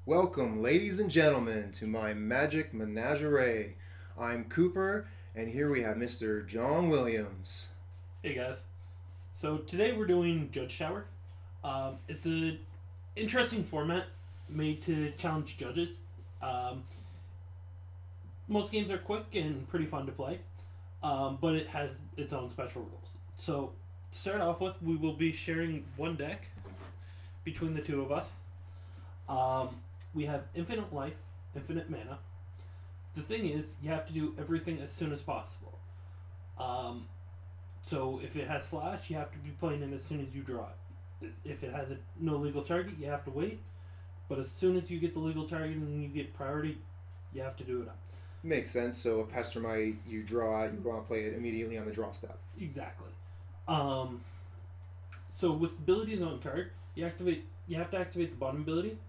Welcome, ladies and gentlemen, to my magic menagerie. I'm Cooper, and here we have Mr. John Williams. Hey guys. So today we're doing Judge Tower. It's a interesting format made to challenge judges. Um, Most games are quick and pretty fun to play, but it has its own special rules. So to start off with, we will be sharing one deck between the two of us. We have infinite life, infinite mana. The thing is, you have to do everything as soon as possible. Um, So if it has flash, you have to be playing it as soon as you draw it. If it has no legal target, you have to wait. But as soon as you get the legal target and you get priority, you have to do it up. Makes sense. So a Pestermite, you draw it, you want to play it immediately on the draw step. Exactly. Um, so with abilities on card, you activate. You have to activate the bottom ability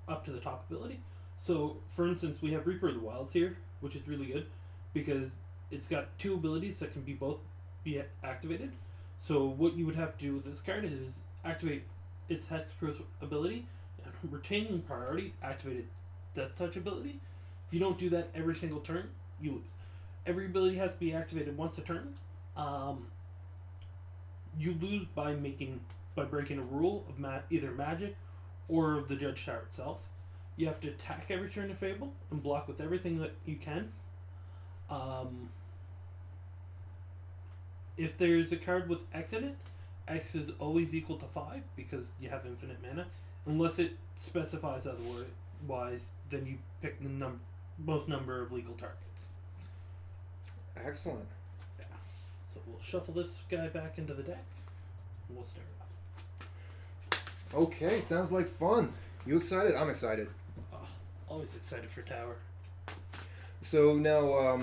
up to the top ability. So for instance, we have Reaper of the Wilds here, which is really good because it's got two abilities that can be activated. So what you would have to do with this card is activate its hexproof ability and retaining priority, activate its death touch ability. If you don't do that every single turn, you lose. Every ability has to be activated once a turn. Um, you lose by breaking a rule of either magic or of the judge tower itself. You have to attack every turn of Fable and block with everything that you can. Um, if there's a card with X in it, X is always equal to 5 because you have infinite mana. Unless it specifies otherwise, then you pick the most number of legal targets. Excellent. Yeah. So we'll shuffle this guy back into the deck. And we'll start it Okay, sounds like fun. You excited? I'm excited. up. Always excited for Tower. So now,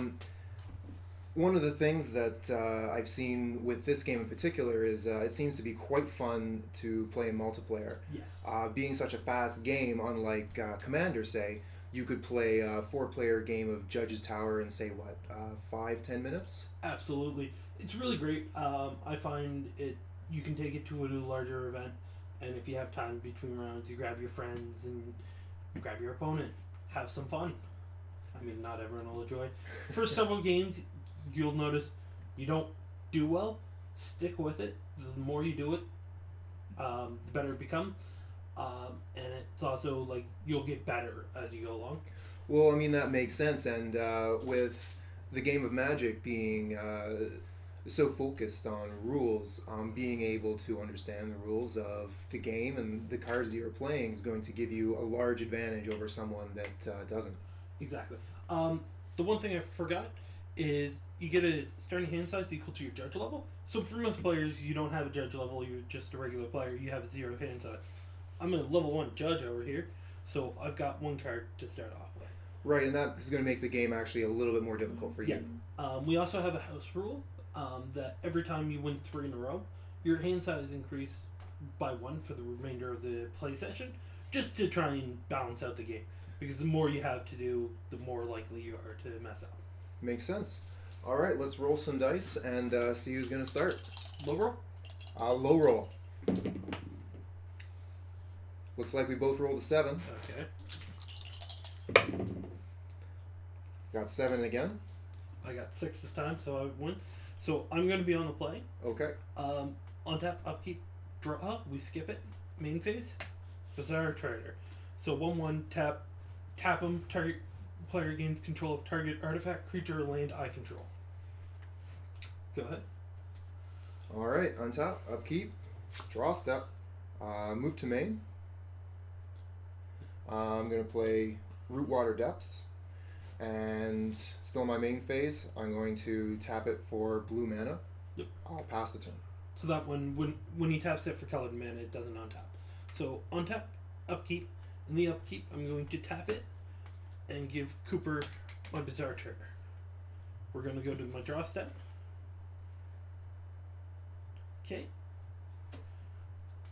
one of the things that I've seen with this game in particular is it seems to be quite fun to play in multiplayer. Yes. Being such a fast game, unlike Commander, say, you could play a four-player game of Judge's Tower in, say, what, 5-10 minutes? Absolutely. It's really great. I find it. You can take it to a larger event, and if you have time between rounds, you grab your friends and you grab your opponent. Have some fun. I mean, not everyone will enjoy. First several games, you'll notice you don't do well. Stick with it. The more you do it, the better it becomes. And it's also like you'll get better as you go along. Well, I mean, that makes sense, and with the game of Magic being so focused on rules, being able to understand the rules of the game and the cards that you're playing is going to give you a large advantage over someone that doesn't. Exactly. The one thing I forgot is you get a starting hand size equal to your judge level. So for most players, you don't have a judge level. You're just a regular player. You have 0 hand size. I'm a level 1 judge over here, so I've got 1 card to start off with. Right, and that is going to make the game actually a little bit more difficult for you. Yeah. We also have a house rule that every time you win 3 in a row, your hand size increase by 1 for the remainder of the play session, just to try and balance out the game. Because the more you have to do, the more likely you are to mess up. Makes sense. All right, let's roll some dice and see who's going to start. Low roll? Low roll. Looks like we both rolled a 7. Okay. Got 7 again. I got 6 this time, so I win. So I'm going to be on the play. Okay. On tap, upkeep, draw. We skip it. Main phase. Bizarre Trader. So 1/1 tap him. Target player gains control of target artifact, creature, or land I control. Go ahead. All right, untap, upkeep, draw step, move to main. I'm going to play Rootwater Depths, and still in my main phase, I'm going to tap it for blue mana. Yep. I'll pass the turn. So that when he taps it for colored mana, it doesn't untap. So untap, upkeep. In the upkeep, I'm going to tap it and give Cooper my Bizarre Trader. We're going to go to my draw step. Okay.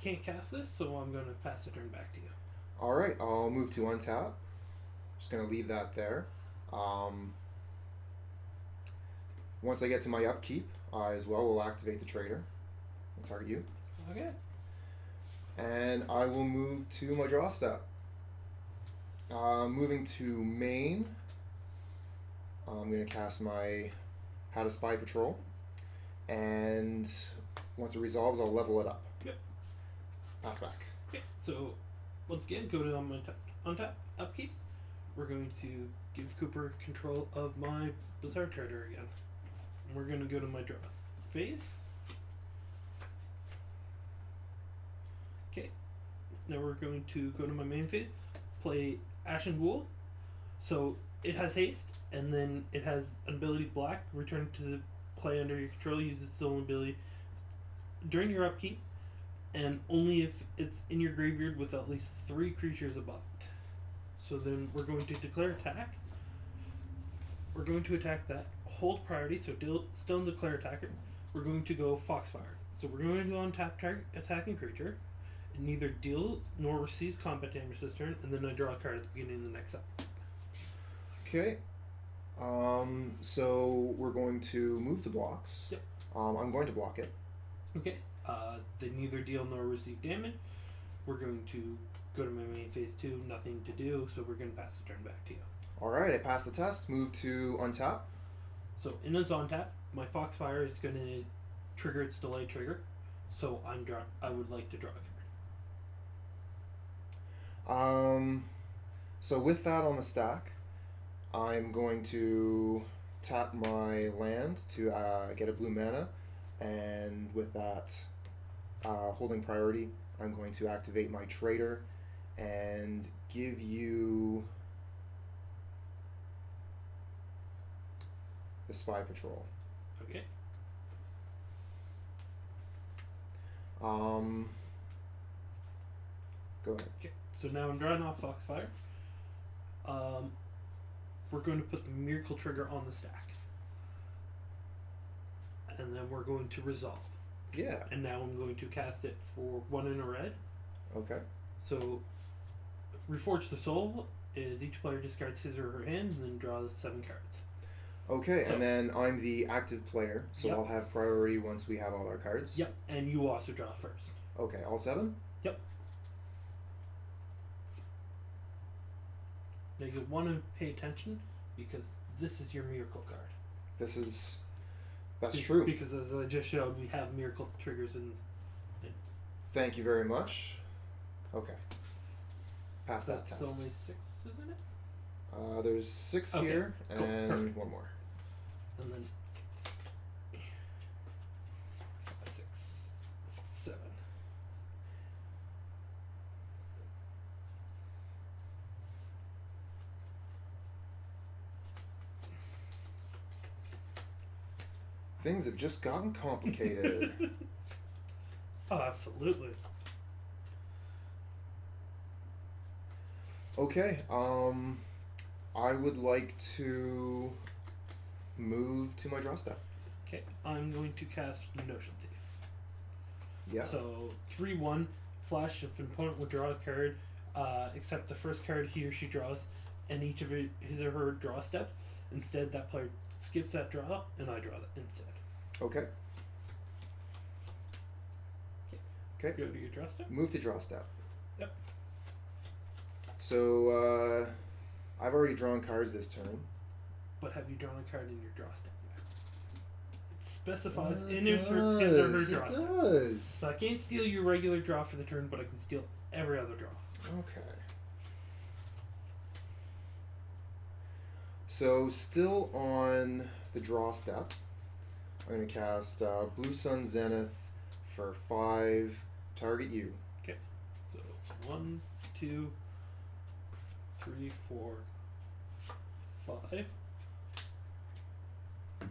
Can't cast this, so I'm going to pass the turn back to you. All right, I'll move to untap. Just going to leave that there. Once I get to my upkeep, I as well will activate the trader. I'll target you. Okay. And I will move to my draw step. Moving to main, I'm going to cast my How to Spy Patrol, and once it resolves, I'll level it up. Yep. Pass back. Okay, so once again, go to untap upkeep. We're going to give Cooper control of my Bizarre Trader again. And we're going to go to my draw phase. Okay, now we're going to go to my main phase, play Ashen Ghoul. So it has haste, and then it has an ability black, return to the play under your control, use its own ability during your upkeep, and only if it's in your graveyard with at least 3 creatures above it. So then we're going to declare attack. We're going to attack that. Hold priority, so still declare attacker. We're going to go Foxfire. So we're going to untap target attacking creature. It neither deals nor receives combat damage this turn, and then I draw a card at the beginning of the next up. Okay. So we're going to move the blocks. Yep. I'm going to block it. Okay. They neither deal nor receive damage. We're going to go to my main phase 2, nothing to do, so we're going to pass the turn back to you. Alright, I passed the test. Move to untap. So in its on tap, my Foxfire is going to trigger its delay trigger. So I would like to draw a card. So with that on the stack, I'm going to tap my land to get a blue mana, and with that holding priority, I'm going to activate my Trader and give you the Spy Patrol. Okay. Go ahead. Okay. So now I'm drawing off Foxfire. We're going to put the Miracle Trigger on the stack. And then we're going to resolve. Yeah. And now I'm going to cast it for 1 in a red. Okay. So, Reforge the Soul is each player discards his or her hand and then draws 7 cards. Okay, So- and then I'm the active player, so Yep. I'll have priority once we have all our cards. Yep, and you also draw first. Okay, all 7? Yep. Now you want to pay attention because this is your miracle card. That's true. Because as I just showed, we have miracle triggers in. Thank you very much. Okay. Pass that That's test. only 6, isn't it? There's 6 Okay, here, cool, and perfect. 1 more. And then 6, 7. Things have just gotten complicated. Oh, absolutely. Okay, I would like to move to my draw step. Okay, I'm going to cast Notion Thief. Yeah. So 3/1 flash. If an opponent would draw a card, except the first card he or she draws, and each of his or her draw steps. Instead, that player skips that draw, and I draw that instead. Okay. Okay. Go to your draw step. Move to draw step. Yep. So, I've already drawn cards this turn. But have you drawn a card in your draw step yet? It specifies It in his or her does, draw it step. does. So I can't steal your regular draw for the turn, but I can steal every other draw. Okay. So, still on the draw step, I'm going to cast Blue Sun Zenith for 5, target you. Okay. So 1, 2, 3, 4, 5.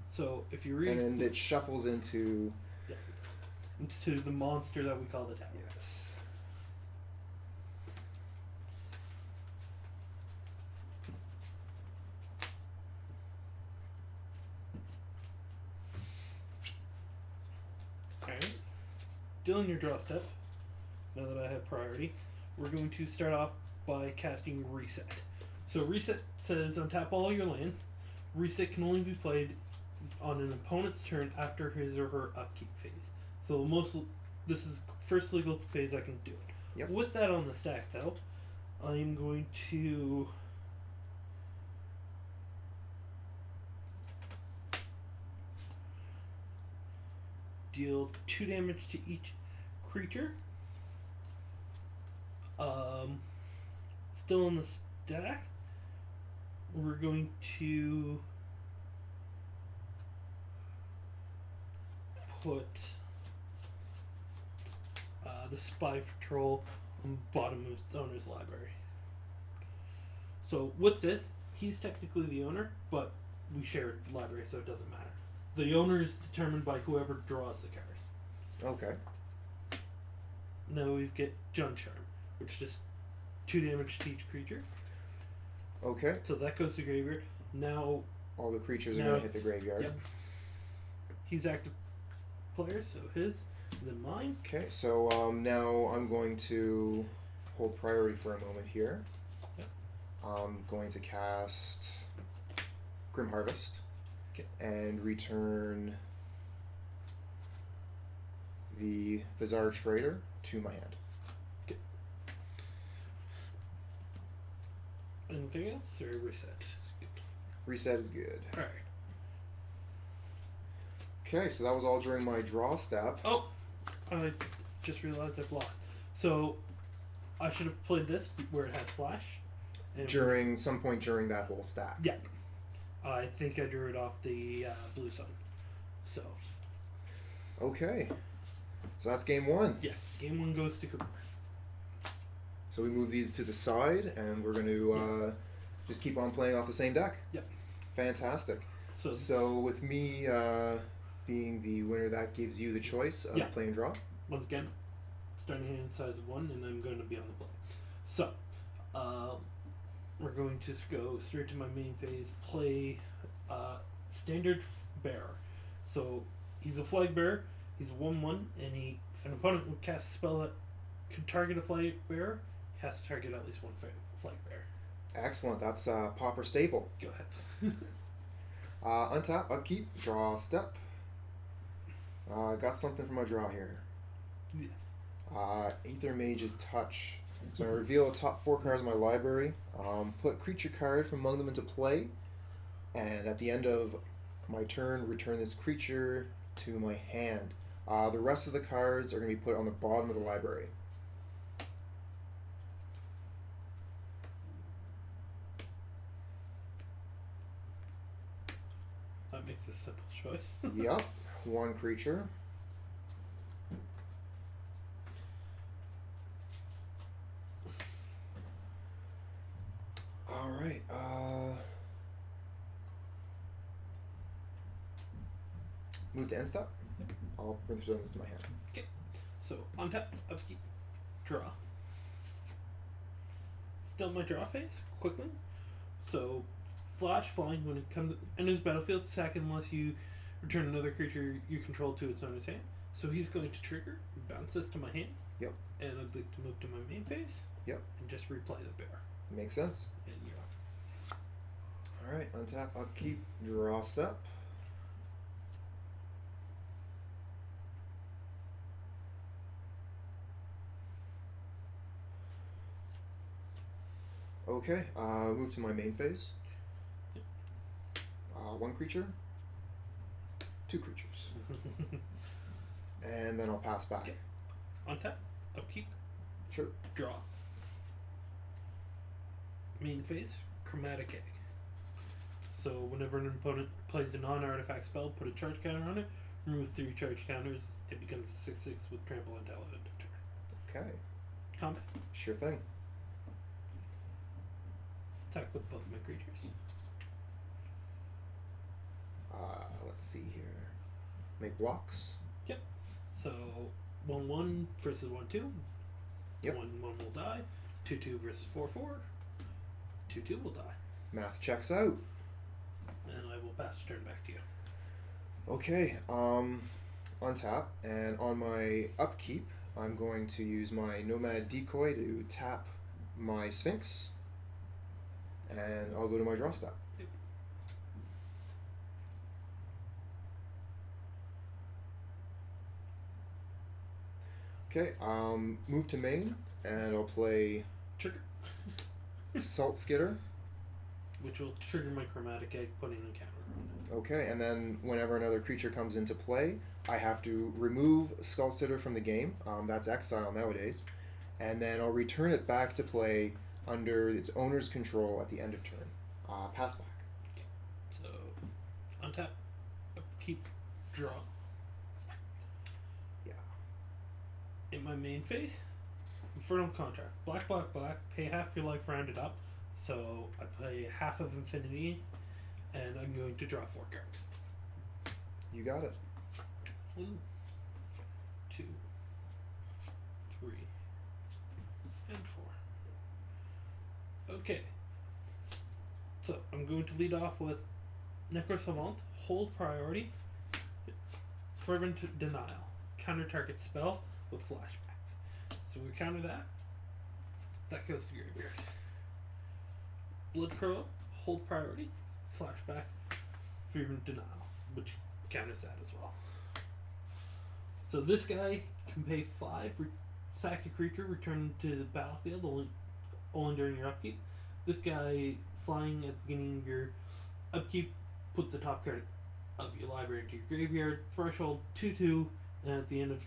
So if you read And then it shuffles into... into the monster that we call the tower. Yes. Alright. Still in your draw step. Now that I have priority, we're going to start off by casting Reset. So Reset says untap all your lands. Reset can only be played on an opponent's turn after his or her upkeep phase. So this is first legal phase I can do it. Yep. With that on the stack though, I'm going to deal 2 damage to each creature. Still in the stack, we're going to put the Spy Patrol on the bottom of its owner's library. So with this, he's technically the owner, but we share a library, so it doesn't matter. The owner is determined by whoever draws the card. Okay. Now we get Jun Charm, which is just 2 damage to each creature. Okay. So that goes to graveyard. Now All the creatures are going to hit the graveyard. Yep. He's active player, so his, then mine. Okay, so now I'm going to hold priority for a moment here. Yep. I'm going to cast Grim Harvest. Okay. And return the Bizarre Trader to my hand. Okay. Anything else, or reset? Good. Reset is good. Alright. Okay, so that was all during my draw step. Oh! I just realized I've lost. So, I should have played this where it has flash. And During some point during that whole stack. Yeah. I think I drew it off the blue sun. So. Okay. So that's game one. Yes, game 1 goes to Cooper. So we move these to the side, and we're going to just keep on playing off the same deck. Yep. Fantastic. So, So with me being the winner, that gives you the choice of play and draw. once again, starting hand size of 1, and I'm going to be on the play. So, we're going to go straight to my main phase, play standard bearer. So he's a flag bearer, he's a 1/1, and if an opponent would cast a spell that could target a flag bearer, he has to target at least one flag bearer. Excellent. That's Pauper Staple. Go ahead. Untap, upkeep, draw step. Got something for my draw here. Yes. Aether Mage's Touch. So I reveal the top 4 cards of my library, put creature card from among them into play, and at the end of my turn, return this creature to my hand. The rest of the cards are going to be put on the bottom of the library. That makes a simple choice. Yep, 1 creature. Alright, move to end step. I'll return this to my hand. Okay. So, untap, upkeep, draw. Still my draw phase, quickly. So, flash flying when it comes enters battlefield, attack unless you return another creature you control to its owner's hand. So he's going to trigger, bounce this to my hand. Yep. And I'd like to move to my main phase. Yep. And just replay the bear. Makes sense. And you're up. Alright, untap, upkeep, draw step. Okay, move to my main phase. Yep. 1 creature, 2 creatures. And then I'll pass back. Okay. Untap, upkeep, Sure. draw. Main phase, Chromatic Egg. So whenever an opponent plays a non-artifact spell, put a charge counter on it, remove 3 charge counters, it becomes a 6/6 with trample until end of turn. Okay, Combat. sure thing. Attack with both my creatures. Let's see here. Make blocks. So 1/1 versus 1/2. Yep. 1/1 will die. 2/2 versus 4/4. 2/2 will die. Math checks out. And I will pass the turn back to you. Okay, untap, and on my upkeep, I'm going to use my Nomad Decoy to tap my Sphinx, and I'll go to my draw step. Yep. Okay, move to main, and I'll play Trigger. Salt Skitter. which will trigger my Chromatic Egg, putting a counter on it. Okay, and then whenever another creature comes into play, I have to remove Skull Sitter from the game. That's exile nowadays. And then I'll return it back to play under its owner's control at the end of turn. Pass back. So, untap, upkeep, draw. Yeah. In my main phase, Infernal Contract. Black, black, black, pay half your life rounded up. So I play half of Infinity, and I'm going to draw 4 cards. You got it. 1, 2, 3, and 4. Okay. So I'm going to lead off with Necrosavant, hold priority, Fervent Denial, counter target spell with flashback. So we counter that. That goes to graveyard. Bloodcrow, hold priority, flashback, Fervent Denial, which counters that as well. So this guy can pay 5, sack a creature, return to the battlefield only during your upkeep. This guy, flying at the beginning of your upkeep, put the top card of your library into your graveyard. Threshold 2/2, and at the end of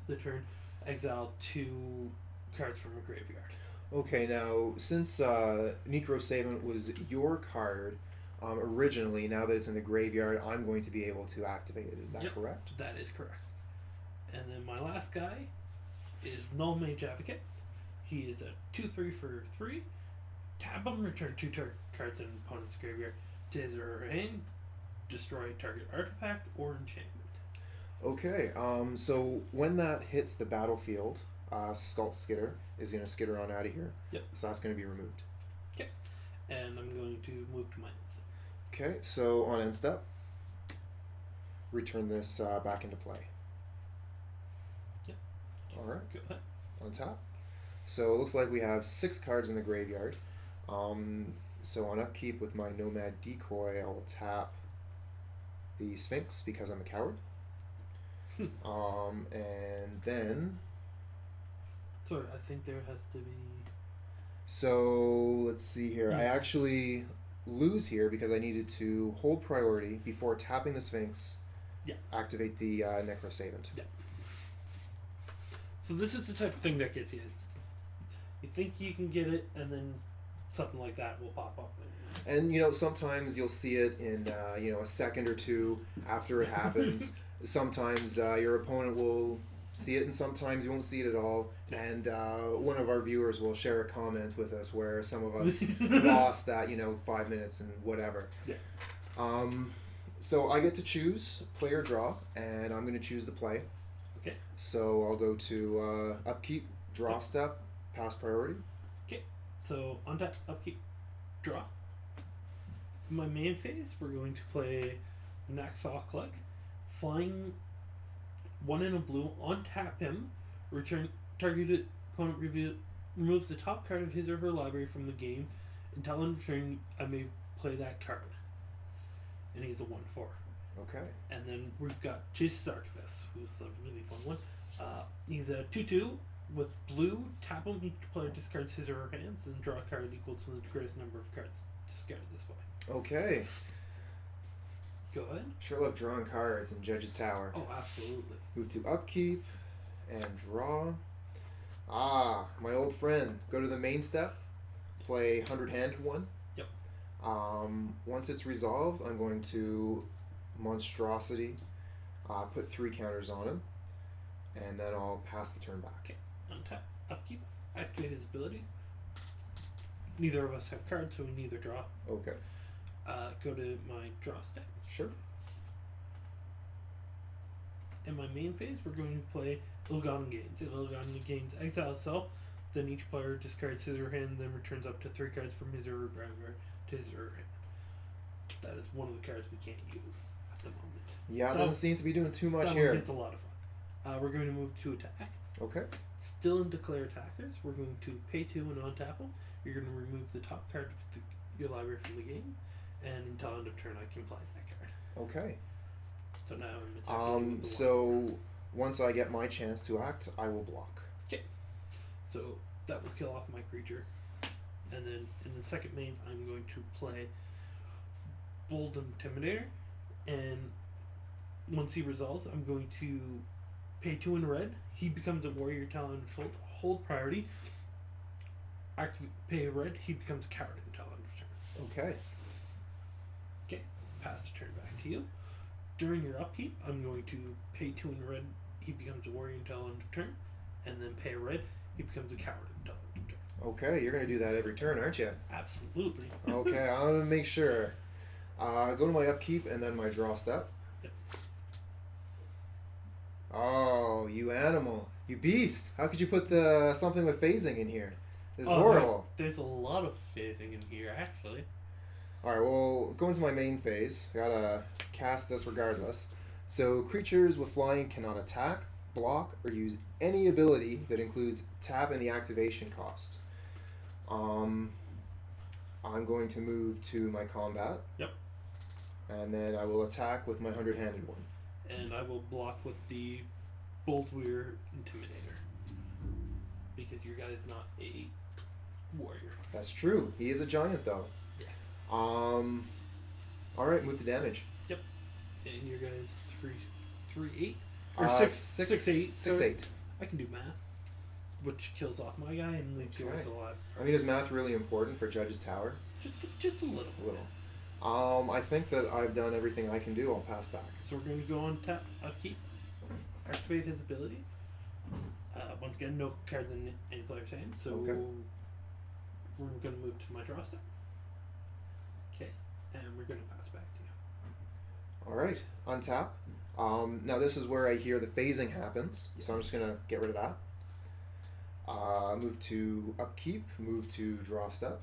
the turn, exile 2 cards from a graveyard. Okay, now since Necrosavant was your card originally, now that it's in the graveyard, I'm going to be able to activate it. Is that Yep, correct? That is correct. And then my last guy is Null Mage Advocate. He is a 2/3 for 3. Tap him, return 2 cards in an opponent's graveyard to his or her hand. Destroy target artifact or enchantment. Okay, so when that hits the battlefield, Skull Skitter is going to skitter on out of here. Yep. So that's going to be removed. Okay. And I'm going to move to my end step. Okay, so on end step, return this back into play. Yep. Alright, Go ahead. on top. So it looks like we have 6 cards in the graveyard. So on upkeep with my Nomad Decoy, I will tap the Sphinx because I'm a coward. And then... Sorry, I think there has to be... So let's see here. I actually lose here because I needed to hold priority before tapping the Sphinx. Yeah. Activate the Necrosavant. Yeah. So this is the type of thing that gets you. You think you can get it, and then something like that will pop up. And sometimes you'll see it in a second or two after it happens. Sometimes your opponent will see it, and sometimes you won't see it at all. And one of our viewers will share a comment with us where some of us lost that 5 minutes and whatever. Yeah. So I get to choose play or draw, and I'm going to choose the play. Okay. So I'll go to upkeep, draw step, pass priority. Okay. So untap, upkeep, draw. In my main phase, we're going to play Naxaw Click, flying 1 in a blue, untap him, return targeted opponent removes the top card of his or her library from the game. Until end of turn, I may play that card. And he's a 1/4. Okay. And then we've got Chase's Archivist, who's a really fun one. He's a 2/2 with blue. Tap him, each player discards his or her hands and draw a card equal to the greatest number of cards discarded this way. Okay. Go ahead. Sure love drawing cards in Judge's Tower. Oh, absolutely. Move to upkeep and draw. My old friend. Go to the main step. Play 100 hand 1. Yep. Once it's resolved, I'm going to Monstrosity, put 3 counters on him, and then I'll pass the turn back. Okay. Untap, upkeep, activate his ability. Neither of us have cards, so we neither draw. Okay. Go to my draw step. Sure. In my main phase, we're going to play Illigan Gains. Illigan Gains exile itself, then each player discards his or her hand, then returns up to 3 cards from his or her graveyard to his or her hand. That is one of the cards we can't use at the moment. Yeah, it doesn't seem to be doing too much that here. It's a lot of fun. We're going to move to attack. Okay. Still in declare attackers, we're going to pay 2 and untap them. You're going to remove the top card of your library from the game, and until end of turn, I can play that card. Okay. So now I'm attacking with the So one. once I get my chance to act, I will block. Okay. So that will kill off my creature. And then in the second main, I'm going to play Bold Intimidator, and once he resolves, I'm going to pay 2 in red. He becomes a warrior talent hold priority. Pay a red. He becomes a coward until end of turn. Okay. Okay. Pass the turn back to you. During your upkeep, I'm going to pay 2 in red. He becomes a warrior until end of turn, and then pay a red. He becomes a coward until end of turn. Okay, you're gonna do that every turn, aren't you? Absolutely. Okay, I'm gonna make sure. Go to my upkeep and then my draw step. Yep. Oh, you animal. You beast. How could you put something with phasing in here? This is Oh, horrible. There's a lot of phasing in here, actually. Alright, well, go into my main phase. Gotta cast this regardless. So, creatures with flying cannot attack, block, or use any ability that includes tap and the activation cost. I'm going to move to my combat. Yep. And then I will attack with my 100-handed one. And I will block with the Boldweir Intimidator. Because your guy is not a warrior. That's true. He is a giant, though. Yes. Alright, move to damage. Yep. And your guy is 3-8? Or 6-8. 6-8. I can do math. Which kills off my guy and leaves yours alive. I mean, is math really important for Judge's Tower? Just a little. A little. I think that I've done everything I can do. I'll pass back. So we're going to go on tap, upkeep, activate his ability. Once again, no card in any player's hand, so Okay. we're going to move to my draw step. Okay, and we're going to pass back to you. Alright, untap. Now this is where I hear the phasing happens, so I'm just going to get rid of that. Move to upkeep, move to draw step.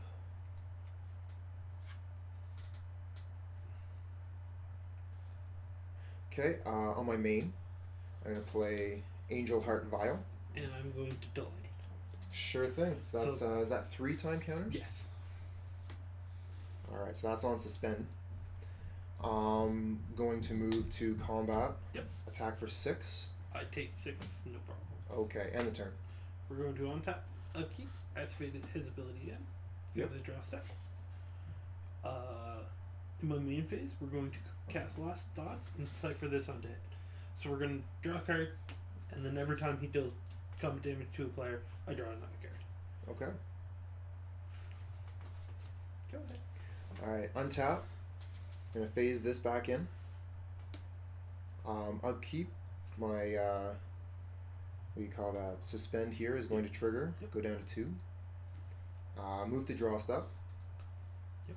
Okay, on my main, I'm going to play Angel Heart Vial. And I'm going to delay. Sure thing. So that's is that 3 time counters? Yes. Alright, so that's on suspend. Going to move to combat. Yep. Attack for 6. I take 6, no problem. Okay, end the turn. We're going to untap, upkeep, activate his ability again. Yep. The draw step. In my main phase, we're going to cast Last Thoughts and cipher this onto it. So we're going to draw a card, and then every time he deals combat damage to a player, I draw another card. Okay. Go ahead. Alright, untap. I'm going to phase this back in. Upkeep. My, what do you call that? Suspend here is going to trigger. Yep. Go down to 2. Move to draw step. Yep.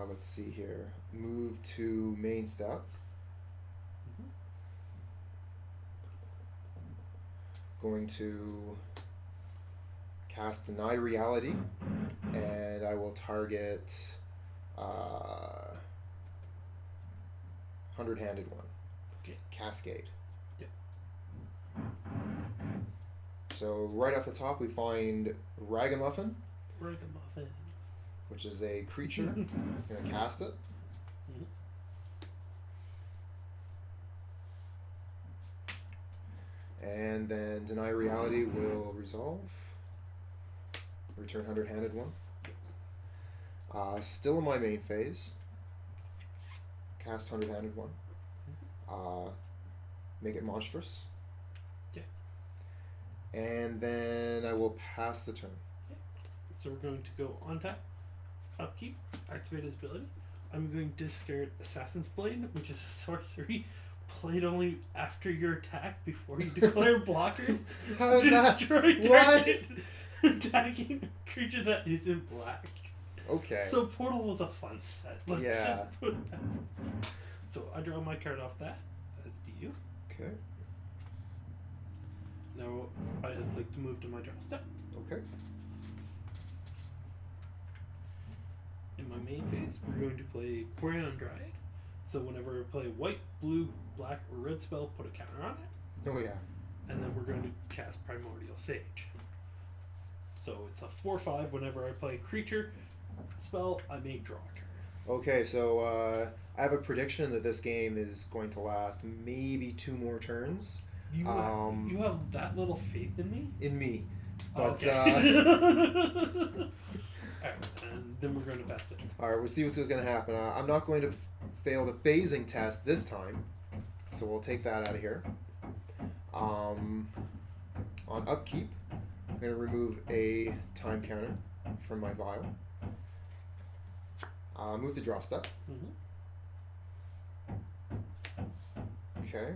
Let's see here. Move to main step. Going to cast Deny Reality, and I will target 100-handed one. Okay. Cascade. Yep. So right off the top we find Ragamuffin, Ragamuffin. which is a creature. I'm gonna cast it. And then Deny Reality will resolve. Return 100-handed one. Still in my main phase. Cast 100-handed one. Make it monstrous. Yeah. And then I will pass the turn. So we're going to go on tap, upkeep, activate his ability. I'm going to discard Assassin's Blade, which is a sorcery. Played only after your attack before you declare blockers. How is that? Destroy target attacking a creature that isn't black. Okay. So Portal was a fun set. Let's Yeah. just put it that. So I draw my card off that, as do you. Okay. Now I'd like to move to my draw step. Okay. In my main phase, we're going to play Quarian Dryad. So whenever I play white, blue, black, or red spell, put a counter on it. Oh yeah. And then we're going to cast Primordial Sage. So it's a 4/5. Whenever I play creature spell, I may draw a card. Okay, so I have a prediction that this game is going to last maybe 2 more turns. You have that little faith in me? In me. But, okay. Alright, and then we're going to best it. Alright, we'll see what's going to happen. I'm not going to fail the phasing test this time, so we'll take that out of here. On upkeep, I'm going to remove a time counter from my vial. Move to draw step. Okay.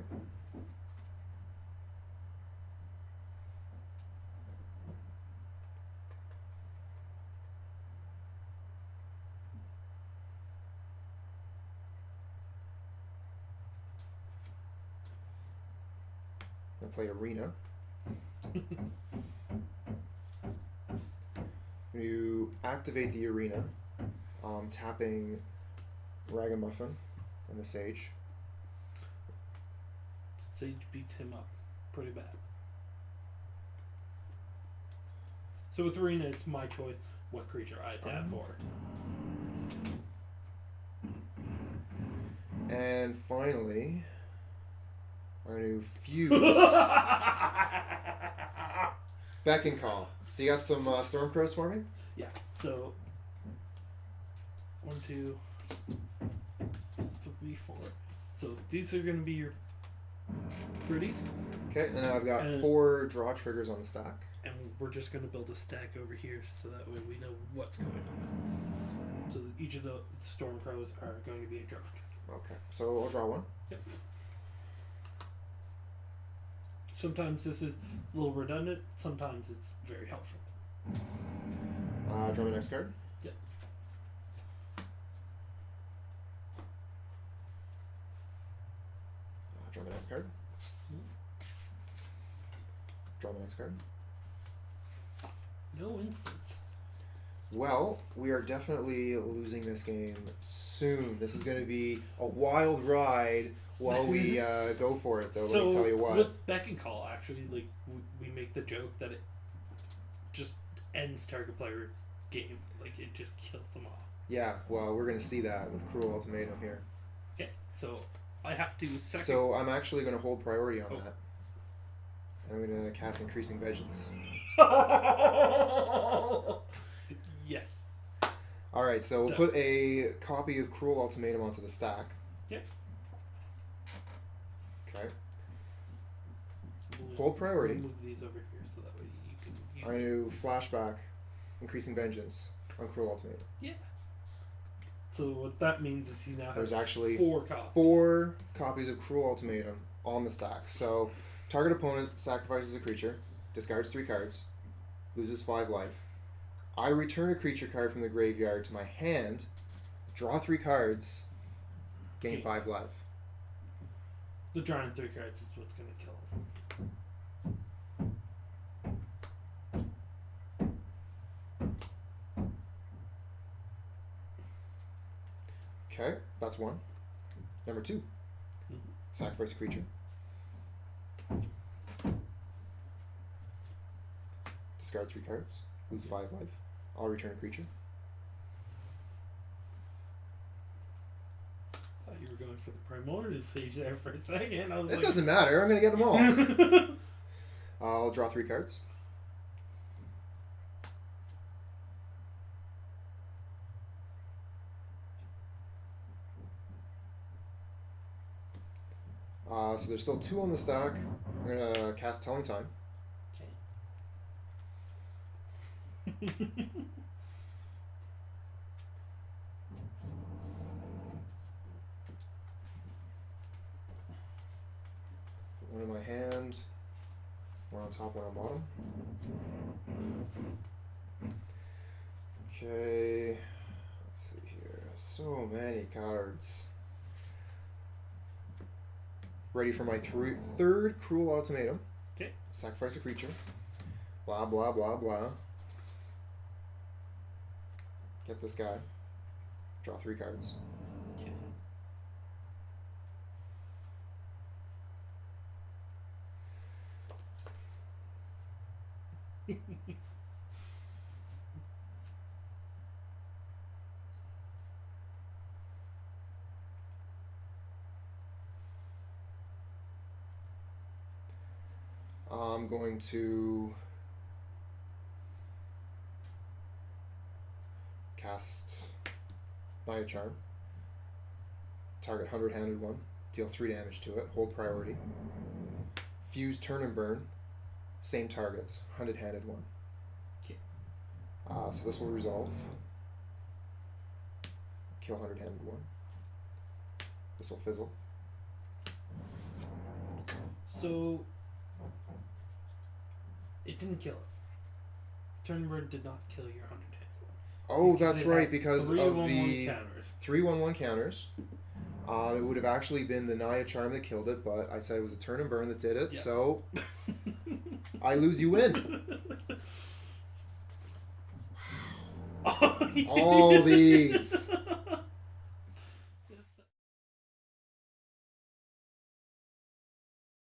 I play Arena. You activate the Arena, tapping Ragamuffin and the Sage. Sage beats him up pretty bad. So with Arena, it's my choice what creature I tap for. And finally, I'm going to fuse. Beck and Call. So you got some Stormcrows for me? Yeah, so 1, 2, 3, 4. So these are going to be your pretties. Okay, and now I've got 4 draw triggers on the stack. And we're just going to build a stack over here so that way we know what's going on. So each of the Stormcrows are going to be a draw. Okay, so I'll draw one. Yep. Sometimes this is a little redundant, sometimes it's very helpful. Draw my next card. Yep. Draw my next card. Draw my next card. No instance. Well, we are definitely losing this game soon. This is going to be a wild ride while we go for it, though. So let me tell you what. With Beck and Call, actually, like we make the joke that it just ends target player's game. Like it just kills them off. Yeah, well, we're going to see that with Cruel Ultimatum here. Okay, so I have to second. So I'm actually going to hold priority on that. I'm going to cast Increasing Vengeance. Yes. Alright, so we'll put a copy of Cruel Ultimatum onto the stack. Yep. Okay. Hold priority. Move these over here so that way you can use I'm going to flashback Increasing Vengeance on Cruel Ultimatum. Yeah. So what that means is he now has There's actually 4 copies. 4 copies of Cruel Ultimatum on the stack. So target opponent sacrifices a creature, discards 3 cards, loses 5 life. I return a creature card from the graveyard to my hand, draw 3 cards, gain 5 life. The drawing 3 cards is what's going to kill him. Okay, that's 1. Number 2, sacrifice a creature. Discard 3 cards, lose 5 life. I'll return a creature. Thought you were going for the Primordial Sage there for a second. I was It doesn't matter, I'm going to get them all. I'll draw 3 cards. So there's still 2 on the stack. I'm going to cast Telling Time. Okay. Put one in my hand, one on top, one on bottom. Okay, let's see here. So many cards. Ready for my 3rd Cruel Ultimatum. Okay. Sacrifice a creature. Blah, blah, blah, blah. Get this guy. Draw 3 cards. Okay. I'm going to cast Naya Charm. Target 100-handed one. Deal 3 damage to it. Hold priority. Fuse Turn and Burn. Same targets. 100-handed one. Okay. So this will resolve. Kill 100-handed one. This will fizzle. So it didn't kill it. Turnbird did not kill your 100-handed one. Oh, Because that's it right, had because 3 of 1-1 the counters. 3/1/1 counters. It would have actually been the Naya Charm that killed it, but I said it was a turn and burn that did it, Yeah. so I lose, you win. All these.